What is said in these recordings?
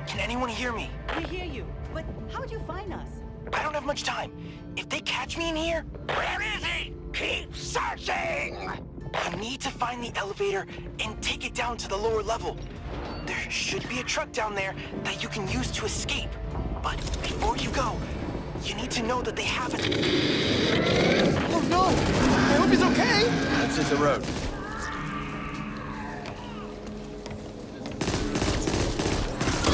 Can anyone hear me? We hear you, but how'd you find us? I don't have much time. If they catch me in here... Where is he? Keep searching! You need to find the elevator and take it down to the lower level. There should be a truck down there that you can use to escape. But before you go, you need to know that they haven't... Oh no! I hope he's okay! Let's hit the road.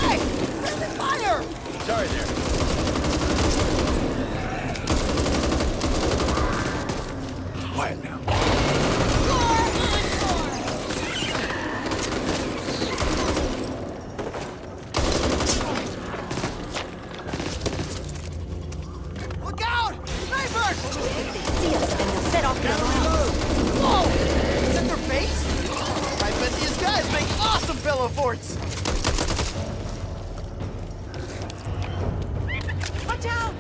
Hey! Where's the fire? Sorry there. Quiet now. Look out! Snipers! See us and they'll set off their alarm. Whoa! Is that their base? I bet these guys make awesome pillow forts! Watch out!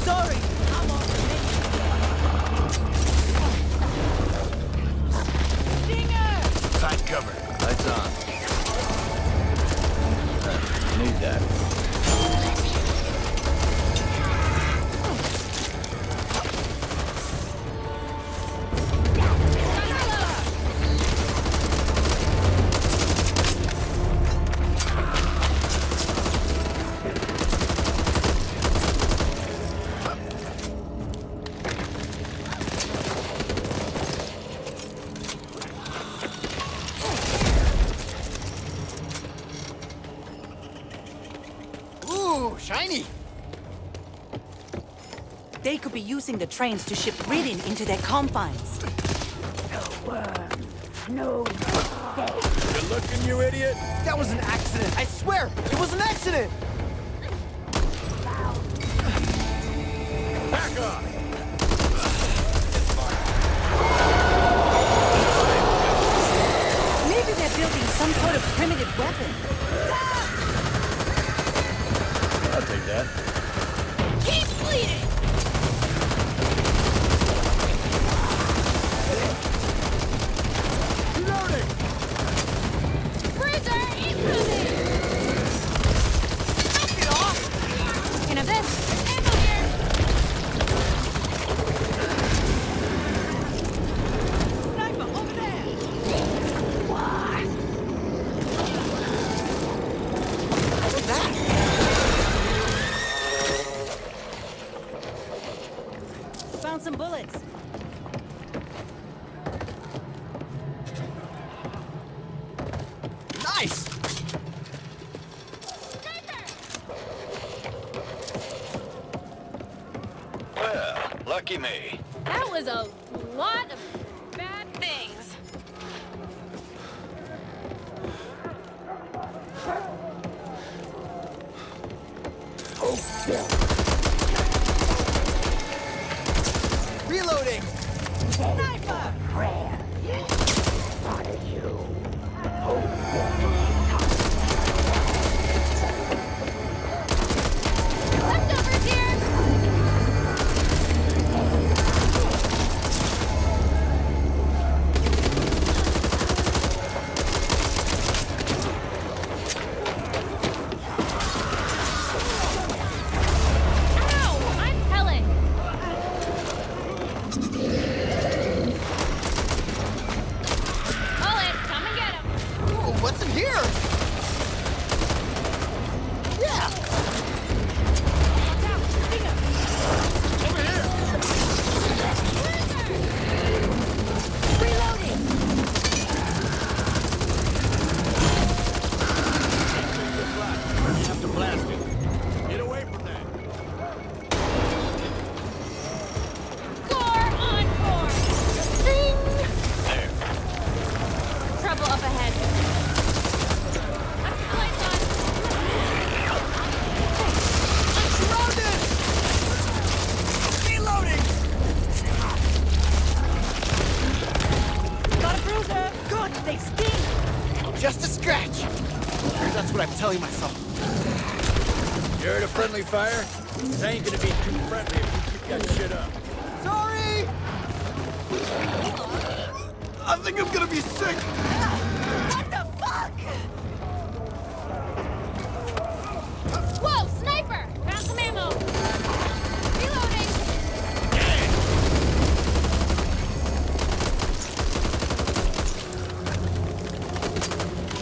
Sorry, I'm on the Stinger! Side cover. Lights on. Need that. Ooh, shiny! They could be using the trains to ship Ridden into their confines. Good looking, you idiot. That was an accident! I swear! It was an accident! Back off. Maybe they're building some sort of primitive weapon. I'll take that. Keep bleeding! Reloading. Bruiser incoming! Knock it off! Can have this. Ammo here! Sniper over there! What's that? Found some bullets. Nice! Well, lucky me. That was a lot of bad things. Reloading! Sniper! Leftovers here! Ow! I'm Helen. Bullet, come and get him. Ooh, what's in here? Yeah! Watch out! Stinger! Over here. Reloading! You have to blast it. Get away from that. Score on enjoying myself. You heard a friendly fire? It ain't gonna be too friendly if you keep that shit up. Sorry! I think I'm gonna be sick. What the fuck? Whoa, sniper! Found some ammo. Reloading.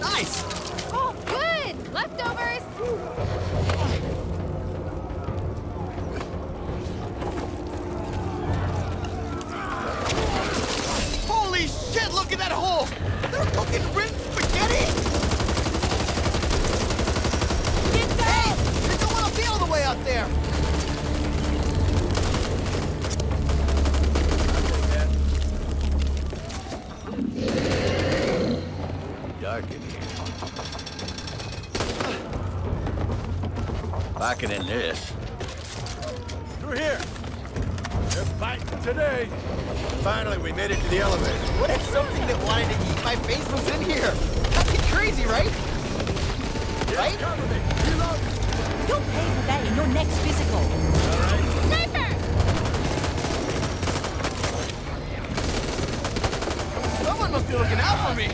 Nice! Oh, good. Leftovers. Holy shit, look at that hole! They're cooking red spaghetti! Get down. You don't want to be all the way out there! Dark in here. Locking in this. Through here. They're fighting today. Finally, we made it to the elevator. What if something that wanted to eat my face was in here? That'd be crazy, right? Right? Cover me. Reload. You'll pay for that in your next physical. All right. Sniper! Someone must be looking out for me!